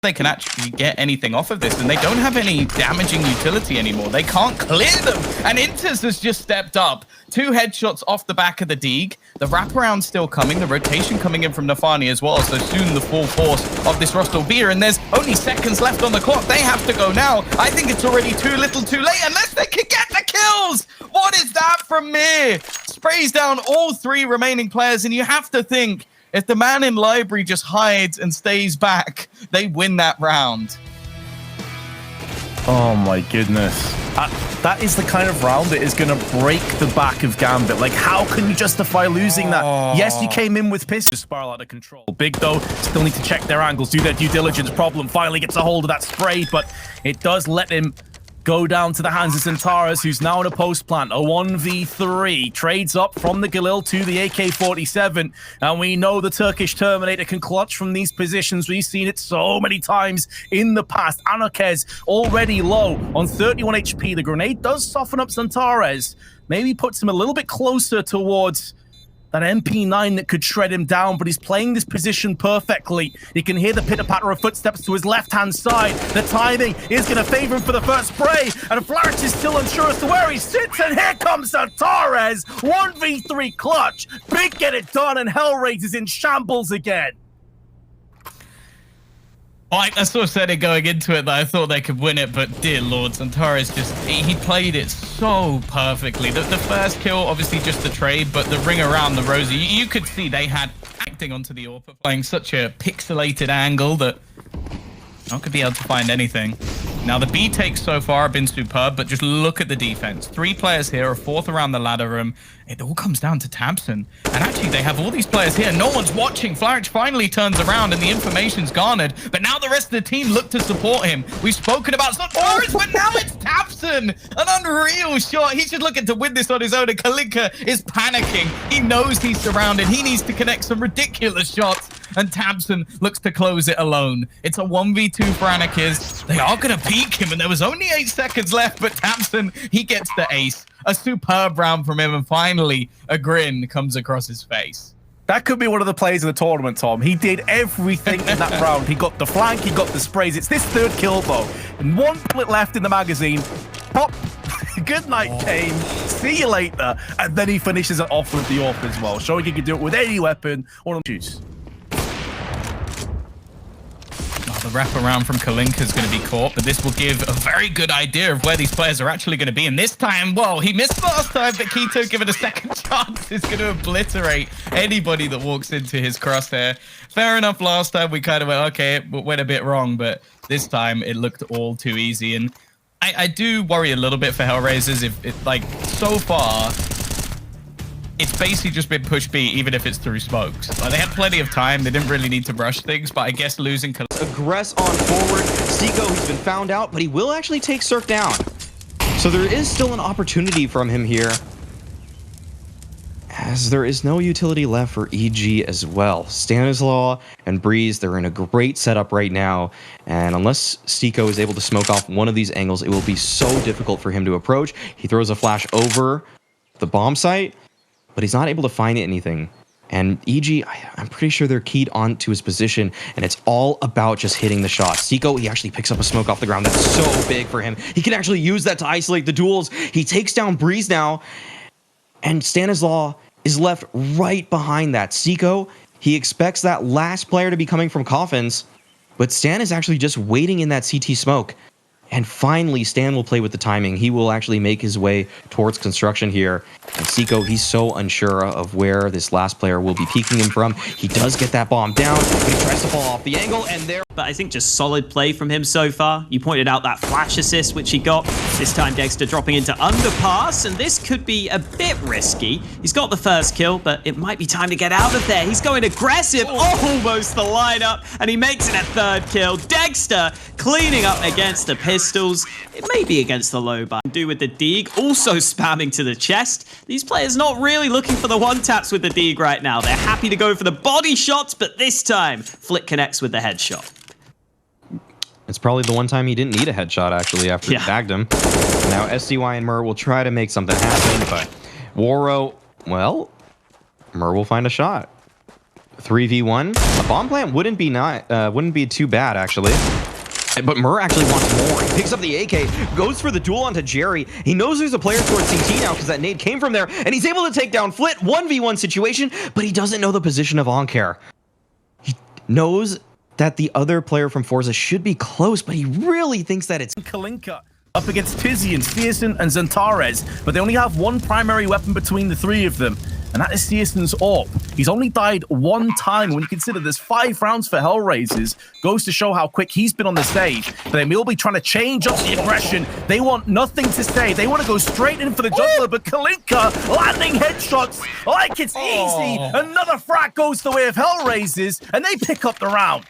they can actually get anything off of this, and they don't have any damaging utility anymore. They can't clear them, and Inters has just stepped up. 2 headshots off the back of the Deeg. The wraparound still coming, the rotation coming in from Nafani as well, so soon the full force of this Rust will be here, and there's only seconds left on the clock. They have to go now. I think it's already too little too late, unless they can get the kills! What is that from Mir? Sprays down all 3 remaining players, and you have to think, if the man in library just hides and stays back, they win that round. Oh my goodness. That is the kind of round that is going to break the back of Gambit. Like, how can you justify losing that? Yes, you came in with pistols. Spiral out of control. Big, though, still need to check their angles, do their due diligence. Problem finally gets a hold of that spray, but it does let him go down to the hands of Centaurus, who's now in a post plant. A 1v3. Trades up from the Galil to the AK-47. And we know the Turkish Terminator can clutch from these positions. We've seen it so many times in the past. Anokez already low on 31 HP. The grenade does soften up Centaurus. Maybe puts him a little bit closer towards that MP9 that could shred him down, but he's playing this position perfectly. You can hear the pitter-patter of footsteps to his left-hand side. The timing is going to favor him for the first spray, and Flash is still unsure as to where he sits, and here comes Torres. 1v3 clutch. Big get it done, and HellRaisers in shambles again. I sort of said it going into it that I thought they could win it, but dear Lord, Centaurus just, he played it so perfectly. The first kill, obviously just the trade, but the ring around the Rosie, you could see they had acting onto the AWP, playing such a pixelated angle that no one could be able to find anything. Now, the B takes so far have been superb, but just look at the defense. 3 players here, a 4th around the ladder room. It all comes down to Tabson. And actually, they have all these players here. No one's watching. Flarich finally turns around, and the information's garnered. But now the rest of the team look to support him. We've spoken about Centaurus, but now it's Tabson. An unreal shot. He's just looking to win this on his own, and Kalinka is panicking. He knows he's surrounded. He needs to connect some ridiculous shots, and Tabson looks to close it alone. It's a 1v2 for Anarchiz. They are going to peek him, and there was only 8 seconds left, but Tabson, he gets the ace. A superb round from him, and finally a grin comes across his face. That could be one of the players of the tournament, Tom. He did everything in that round. He got the flank, he got the sprays. It's this 3rd kill, though. And 1 bullet left in the magazine. Pop. Good night, Kane. See you later. And then he finishes it off with the AWP as well, showing he can do it with any weapon or choose. The wraparound from Kalinka is going to be caught, but this will give a very good idea of where these players are actually going to be. And this time, well, he missed last time, but Keto, given a second chance, is going to obliterate anybody that walks into his crosshair. Fair enough, last time we kind of went, okay, it went a bit wrong, but this time it looked all too easy. And I do worry a little bit for HellRaisers. If it, like, so far, it's basically just been push B, even if it's through smokes. Like, they had plenty of time. They didn't really need to rush things, but I guess losing... Aggress on forward. Seiko, he's been found out, but he will actually take Cirque down. So there is still an opportunity from him here, as there is no utility left for EG as well. Stanislaw and Breeze, they're in a great setup right now, and unless Seiko is able to smoke off one of these angles, it will be so difficult for him to approach. He throws a flash over the bomb site, but he's not able to find anything. And EG, I'm pretty sure they're keyed onto his position, and it's all about just hitting the shot. Seiko, he actually picks up a smoke off the ground. That's so big for him. He can actually use that to isolate the duels. He takes down Breeze now, and Stanislaw is left right behind that. Seiko, he expects that last player to be coming from coffins, but Stan is actually just waiting in that CT smoke. And finally, Stan will play with the timing. He will actually make his way towards construction here. And Seiko, he's so unsure of where this last player will be peeking him from. He does get that bomb down, but he tries to fall off the angle, and there... But I think just solid play from him so far. You pointed out that flash assist, which he got. This time, Dexter dropping into underpass, and this could be a bit risky. He's got the first kill, but it might be time to get out of there. He's going aggressive, almost the lineup, and he makes it a 3rd kill. Dexter cleaning up against the pistols. It may be against the low bar. Do with the Deeg, also spamming to the chest. These players not really looking for the one-taps with the Deeg right now. They're happy to go for the body shots, but this time, Flick connects with the headshot. It's probably the one time he didn't need a headshot, actually, after he bagged him. Now, SCY and Mur will try to make something happen, but Waro, well, Mur will find a shot. 3v1. A bomb plant wouldn't be too bad, actually. But Mur actually wants more. He picks up the AK, goes for the duel onto Jerry. He knows there's a player towards CT now because that nade came from there, and he's able to take down Flit. 1v1 situation, but he doesn't know the position of OnCare. He knows that the other player from forZe should be close, but he really thinks that it's Kalinka up against Tizian, Searson, and Xantares, but they only have one primary weapon between the three of them, and that is Searson's AWP. He's only died one time. When you consider there's 5 rounds for HellRaisers, goes to show how quick he's been on the stage. But they will be trying to change up the aggression. They want nothing to say. They want to go straight in for the juggler, but Kalinka landing headshots like it's easy. Another frag goes the way of HellRaisers, and they pick up the round.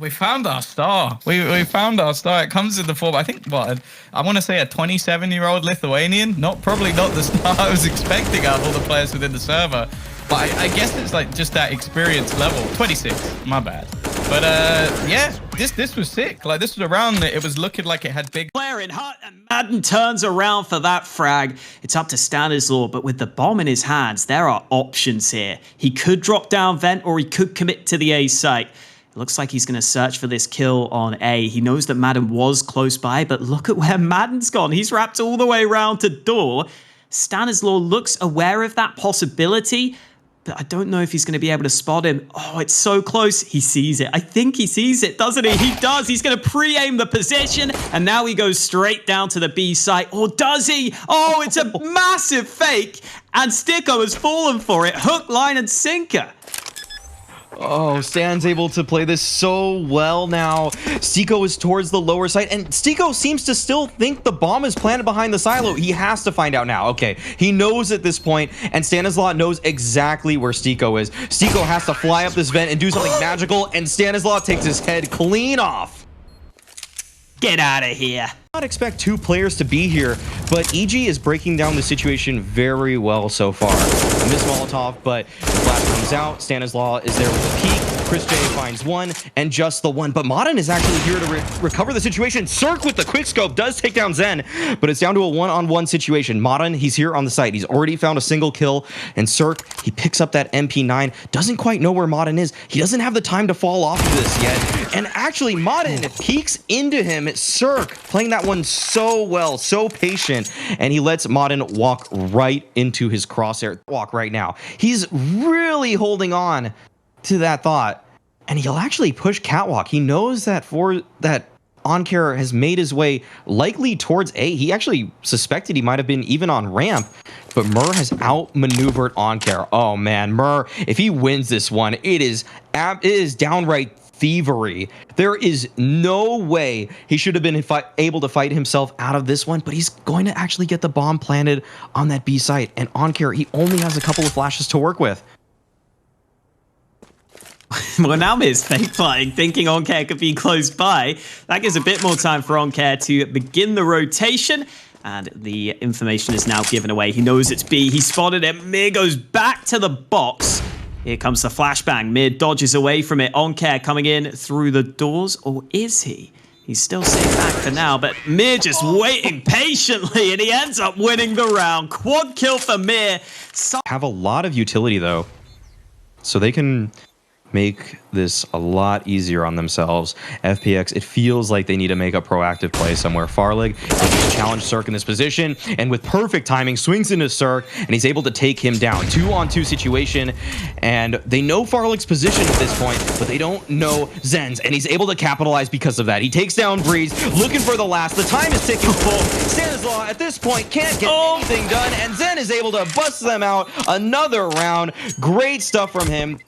We found our star. We found our star. It comes in the form, I think, what, I want to say a 27-year-old Lithuanian. Probably not the star I was expecting out of all the players within the server. But I guess it's like just that experience level. 26, my bad. But yeah, this was sick. Like, this was a round that it was looking like it had big Player in hut, and Madden turns around for that frag. It's up to Stanislaw, but with the bomb in his hands, there are options here. He could drop down vent, or he could commit to the A site. It looks like he's going to search for this kill on A. He knows that Madden was close by, but look at where Madden's gone. He's wrapped all the way around to door. Stanislaw looks aware of that possibility, but I don't know if he's going to be able to spot him. Oh, it's so close. He sees it. I think he sees it, doesn't he? He does. He's going to pre-aim the position, and now he goes straight down to the B site. Or does he? Oh, it's a massive fake, and Sticko has fallen for it. Hook, line, and sinker. Oh, Stan's able to play this so well now. Stiko is towards the lower side, and Stiko seems to still think the bomb is planted behind the silo. He has to find out now. Okay, he knows at this point, and Stanislaw knows exactly where Stiko is. Stiko has to fly up this vent and do something magical, and Stanislaw takes his head clean off. Get out of here. Not expect 2 players to be here, but EG is breaking down the situation very well so far. Miss Molotov, but the flash comes out. Stanislaw is there with the peek. Chris J finds one, and just the one. But Modern is actually here to recover the situation. Cirque with the quickscope does take down Zen, but it's down to a one-on-one situation. Modern, he's here on the site. He's already found a single kill, and Cirque, he picks up that MP9. Doesn't quite know where Modern is. He doesn't have the time to fall off of this yet. And actually, Modern peeks into him. Cirque playing that one so well, so patient, and he lets Modern walk right into his crosshair. Walk right now. He's really holding on to that thought, and he'll actually push catwalk. He knows that OnCare has made his way likely towards A. He actually suspected he might have been even on ramp, but Mur has outmaneuvered OnCare. Oh man, Mur, if he wins this one, it is downright thievery. There is no way he should have been able to fight himself out of this one, but he's going to actually get the bomb planted on that B site, and OnCare, he only has a couple of flashes to work with. Well, now Miz fake flying, thinking OnCare could be close by. That gives a bit more time for OnCare to begin the rotation, and the information is now given away. He knows it's B. He spotted it. Mir goes back to the box. Here comes the flashbang. Mir dodges away from it. OnCare coming in through the doors, or is he? He's still sitting back for now, but Mir just waiting patiently, and he ends up winning the round. Quad kill for Mir. Have a lot of utility, though, so they can make this a lot easier on themselves. FPX, it feels like they need to make a proactive play somewhere. Farlig just challenge Cirque in this position, and with perfect timing, swings into Cirque, and he's able to take him down. 2-on-2 situation, and they know Farlig's position at this point, but they don't know Zen's, and he's able to capitalize because of that. He takes down Breeze, looking for the last. The time is ticking full. Stanislaw, at this point, can't get anything done, and Zen is able to bust them out. Another round. Great stuff from him.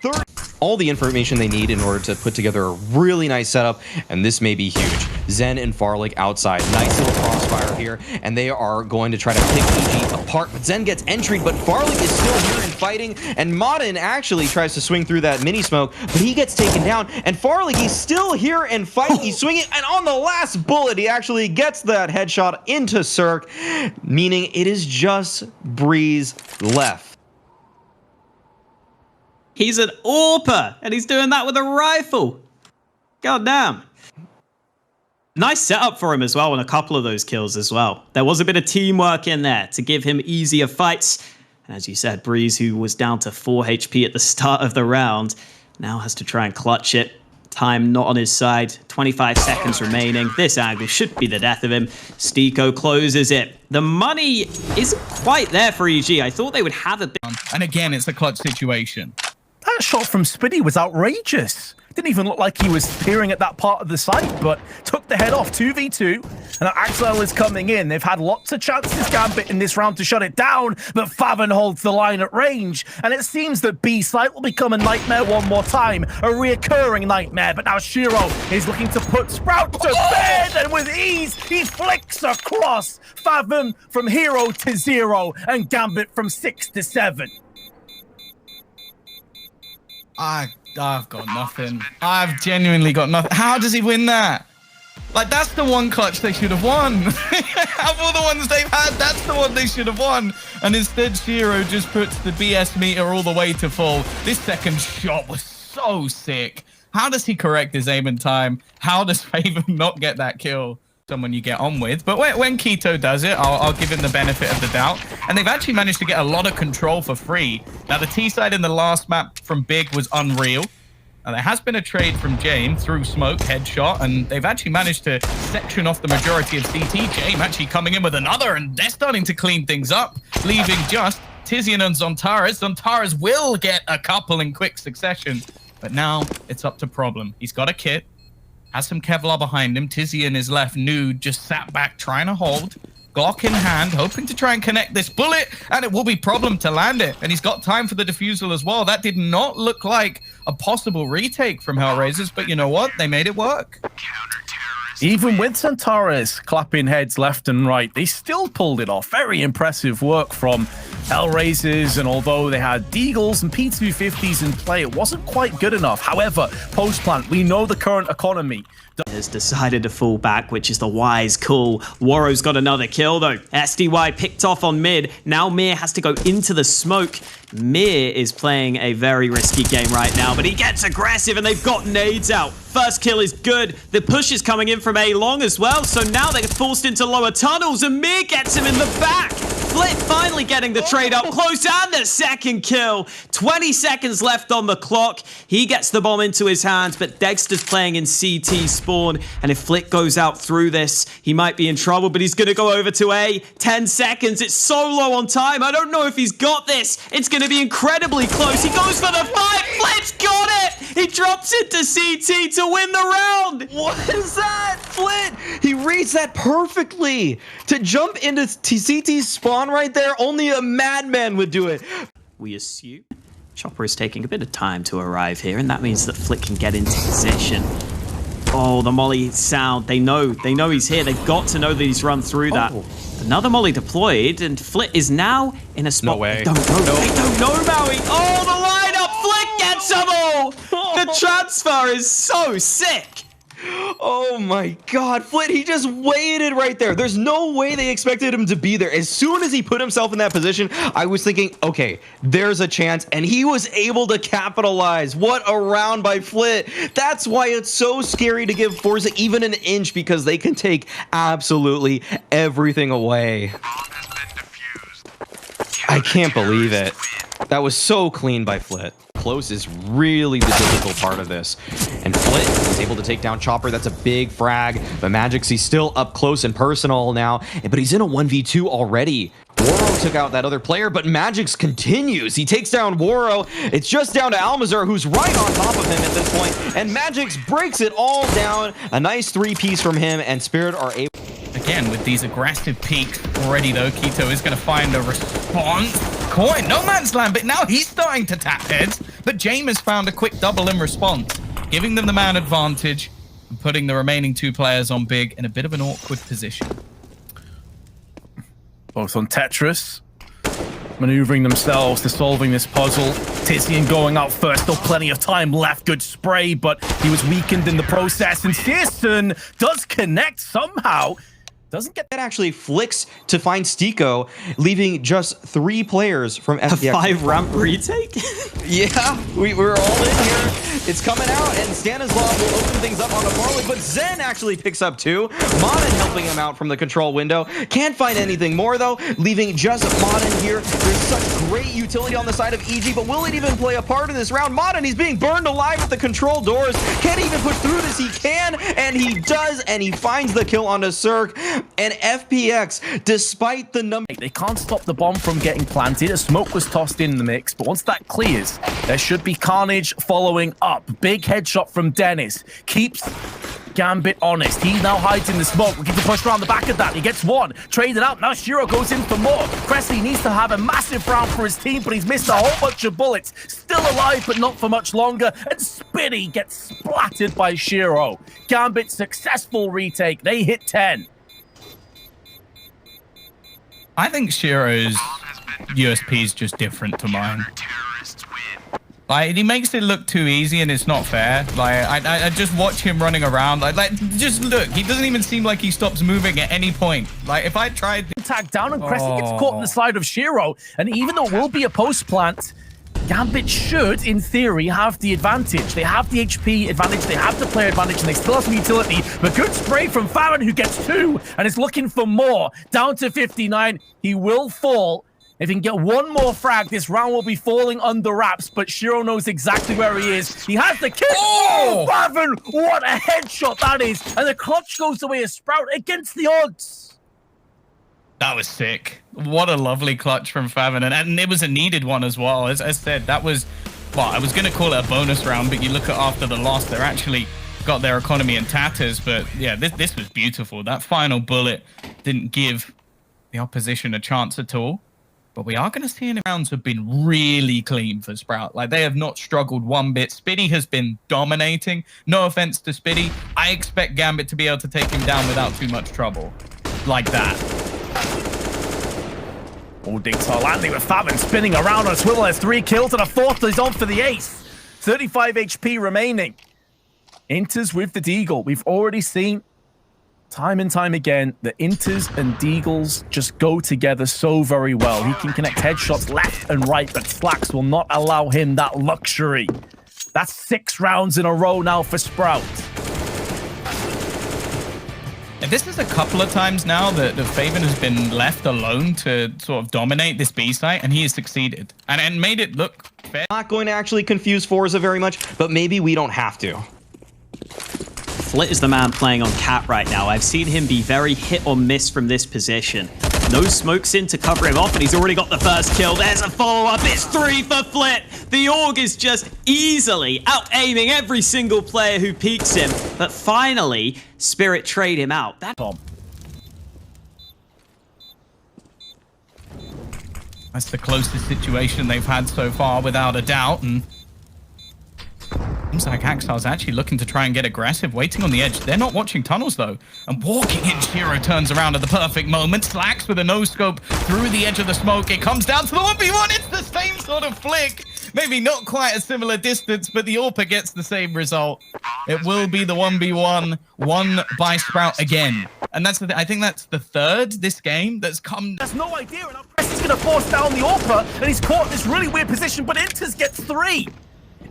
All the information they need in order to put together a really nice setup, and this may be huge. Zen and Farlig outside. Nice little crossfire here, and they are going to try to pick EG apart, but Zen gets entry'd, but Farlig is still here and fighting, and Modern actually tries to swing through that mini smoke, but he gets taken down, and Farlig, he's still here and fighting. He's swinging, and on the last bullet, he actually gets that headshot into Cirque, meaning it is just Breeze left. He's an AWPer, and he's doing that with a rifle. God damn. Nice setup for him as well on a couple of those kills as well. There was a bit of teamwork in there to give him easier fights. And as you said, Breeze, who was down to 4 HP at the start of the round, now has to try and clutch it. Time not on his side. 25 seconds remaining. This angle should be the death of him. Stiko closes it. The money isn't quite there for EG. I thought they would have a bit. And again, it's a clutch situation. That shot from Spiddy was outrageous. Didn't even look like he was peering at that part of the site, but took the head off 2v2. And Axel is coming in. They've had lots of chances, Gambit, in this round to shut it down, but Faven holds the line at range. And it seems that B site will become a nightmare one more time, a reoccurring nightmare. But now Shiro is looking to put Sprout to bed, and with ease, he flicks across. Faven from 0 to 0, and Gambit from 6 to 7. I've got nothing. I've genuinely got nothing. How does he win that? Like, that's the one clutch they should have won. Of all the ones they've had, that's the one they should have won. And instead, Shiro just puts the BS meter all the way to full. This second shot was so sick. How does he correct his aim in time? How does Faven not get that kill? Someone you get on with. But when Keto does it, I'll give him the benefit of the doubt. And they've actually managed to get a lot of control for free. Now, the T side in the last map from Big was unreal. And there has been a trade from Jame through smoke, headshot, and they've actually managed to section off the majority of CT. Jame actually coming in with another, and they're starting to clean things up, leaving just Tizian and Zontaras. Zontaras will get a couple in quick succession, but now it's up to Problem. He's got a kit. Has some Kevlar behind him. Tizian is left nude, just sat back trying to hold. Glock in hand, hoping to try and connect this bullet, and it will be Problem to land it. And he's got time for the defusal as well. That did not look like a possible retake from HellRaisers, but you know what? They made it work. Even with Centaurus clapping heads left and right, they still pulled it off. Very impressive work from HellRaisers, and although they had Deagles and P250s in play, it wasn't quite good enough. However, post-plant, we know the current economy has decided to fall back, which is the wise call. Woro's got another kill, though. SDY picked off on mid. Now Mir has to go into the smoke. Mir is playing a very risky game right now, but he gets aggressive, and they've got nades out. First kill is good. The push is coming in from A long as well, so now they're forced into lower tunnels, and Mir gets him in the back. Flit finally getting the trade up close, and the second kill. 20 seconds left on the clock. He gets the bomb into his hands, but Dexter's playing in CT spawn, and if Flit goes out through this, he might be in trouble, but he's going to go over to A. 10 seconds. It's so low on time. I don't know if he's got this. It's going to be incredibly close. He goes for the fight. Flit's got it. He drops it to CT to win the round. What is that? Flit! He reads that perfectly. To jump into CT's spawn right there, only a madman would do it. We assume Chopper is taking a bit of time to arrive here, and that means that Flit can get into position. Oh, the Molly sound. They know he's here. They've got to know that he's run through that. Another Molly deployed, and Flit is now in a spot. No way. They don't know, Maui. Oh, the lineup. Flit gets them all. The transfer is so sick. Oh my god, Flit, he just waited right there. There's no way they expected him to be there. As soon as he put himself in that position, I was thinking, okay, there's a chance, and he was able to capitalize. What a round by Flit. That's why it's so scary to give forZe even an inch, because they can take absolutely everything away. I can't believe it. That was so clean by Flit. Close is really the difficult part of this. And Flit is able to take down Chopper. That's a big frag. But Magix, he's still up close and personal now. But he's in a 1v2 already. Woro took out that other player, but Magix continues. He takes down Woro. It's just down to Almazar, who's right on top of him at this point. And Magix breaks it all down. A nice 3-piece from him, and Spirit are able... Again, with these aggressive peaks already, though, Keto is going to find a response. Coin, no man's land, but now he's starting to tap heads. But Jame has found a quick double in response, giving them the man advantage and putting the remaining 2 players on Big in a bit of an awkward position. Both on Tetris, maneuvering themselves to solving this puzzle. Tizian going out first, still plenty of time left. Good spray, but he was weakened in the process. And Searson does connect somehow. Doesn't get that actually flicks to find Stiko, leaving just 3 players from FDX. A 5 ramp retake? Yeah, we're all in here. It's coming out, and Stanislav will open things up on a Marley, but Zen actually picks up 2. Modern helping him out from the control window. Can't find anything more, though, leaving just Modern here. There's such great utility on the side of EG, but will it even play a part in this round? Modern, he's being burned alive at the control doors. Can't even push through this. He can, and he does, and he finds the kill onto Cirque. And FPX, despite the number... They can't stop the bomb from getting planted. A smoke was tossed in the mix, but once that clears, there should be carnage following up. Big headshot from Dennis. Keeps Gambit honest. He now hides in the smoke. We get to push around the back of that. He gets one. Traded out. Now Shiro goes in for more. Cressy needs to have a massive round for his team, but he's missed a whole bunch of bullets. Still alive, but not for much longer. And Spitty gets splattered by Shiro. Gambit successful retake. They hit 10. I think Shiro's USP is just different to mine. Like, he makes it look too easy, and it's not fair. Like, I just watch him running around. Like, just look. He doesn't even seem like he stops moving at any point. Like, if I tried... Tag down, and Cressy gets caught on the side of Shiro. And even though it will be a post plant, Gambit should, in theory, have the advantage. They have the HP advantage, they have the player advantage, and they still have some utility. But good spray from Farron, who gets 2 and is looking for more. Down to 59. He will fall. If he can get one more frag, this round will be falling under wraps, but Shiro knows exactly where he is. He has the kill. Oh, Farron, what a headshot that is. And the clutch goes away as Sprout against the odds. That was sick. What a lovely clutch from Favin. And it was a needed one as well. As I said, that was, well, I was going to call it a bonus round, but you look at after the loss, they're actually got their economy in tatters. But yeah, this was beautiful. That final bullet didn't give the opposition a chance at all. But we are going to see in the rounds have been really clean for Sprout. Like, they have not struggled one bit. Spitty has been dominating. No offense to Spitty. I expect Gambit to be able to take him down without too much trouble. Like that. All dinks are landing with Favin spinning around on a swivel. Has 3 kills and a 4th is on for the ace. 35 HP remaining. Inters with the Deagle. We've already seen time and time again, the Inters and Deagles just go together so very well. He can connect headshots left and right, but Slacks will not allow him that luxury. That's 6 rounds in a row now for Sprout. And this is a couple of times now that Faven has been left alone to sort of dominate this B site, and he has succeeded and made it look fair. Not going to actually confuse forZe very much, but maybe we don't have to. Flit is the man playing on Cat right now. I've seen him be very hit or miss from this position. No smokes in to cover him off, and he's already got the first kill. There's a follow-up. It's 3 for Flit. The Org is just easily out-aiming every single player who peeks him. But finally, Spirit trade him out. That's the closest situation they've had so far, without a doubt. And seems like Axile's actually looking to try and get aggressive, waiting on the edge. They're not watching tunnels, though. And walking in, Shiro turns around at the perfect moment. Slacks with a no-scope through the edge of the smoke. It comes down to the 1v1. It's the same sort of flick. Maybe not quite a similar distance, but the AWPer gets the same result. It will be the 1v1, won by Sprout again. And that's I think that's the 3rd this game that's come. There's no idea, and now Pressy's going to force down the AWPer, and he's caught in this really weird position, but Inters gets 3.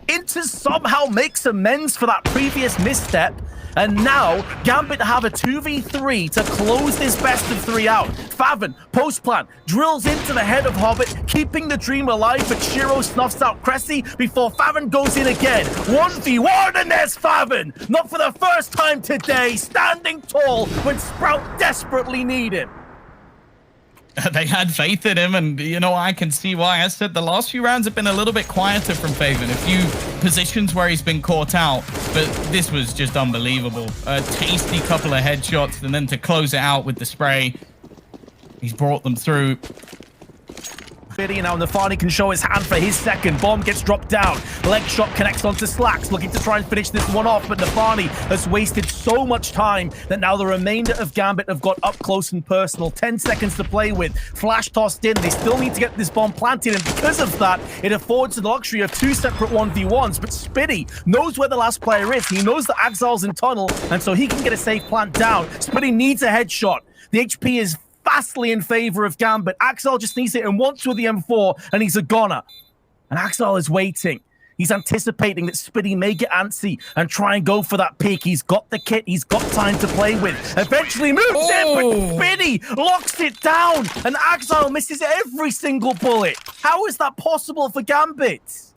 Inters somehow makes amends for that previous misstep, and now Gambit have a 2v3 to close this best of 3 out. Favin, post-plant, drills into the head of Hobbit, keeping the dream alive, but Shiro snuffs out Cressy before Favin goes in again. 1v1, and there's Favin! Not for the first time today, standing tall when Sprout desperately need him. They had faith in him, and, you know, I can see why. I said the last few rounds have been a little bit quieter from Faven. A few positions where he's been caught out, but this was just unbelievable. A tasty couple of headshots, and then to close it out with the spray, he's brought them through. Now Nafani can show his hand for his second. Bomb gets dropped down. Leg shot connects onto Slacks, looking to try and finish this one off, but Nafani has wasted so much time that now the remainder of Gambit have got up close and personal. 10 seconds to play with. Flash tossed in. They still need to get this bomb planted, and because of that, it affords the luxury of 2 separate 1v1s. But Spitty knows where the last player is. He knows that Axile's in tunnel, and so he can get a safe plant down. Spitty needs a headshot. The HP is vastly in favor of Gambit. Axel just needs it and wants with the M4, and he's a goner. And Axel is waiting. He's anticipating that Spitty may get antsy and try and go for that pick. He's got the kit. He's got time to play with. Eventually moves in, but Spitty locks it down. And Axile misses every single bullet. How is that possible for Gambit?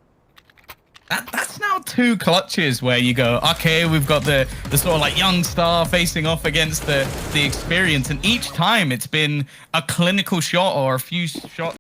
That's now 2 clutches where you go, okay, we've got the sort of like young star facing off against the experience, and each time it's been a clinical shot or a few shots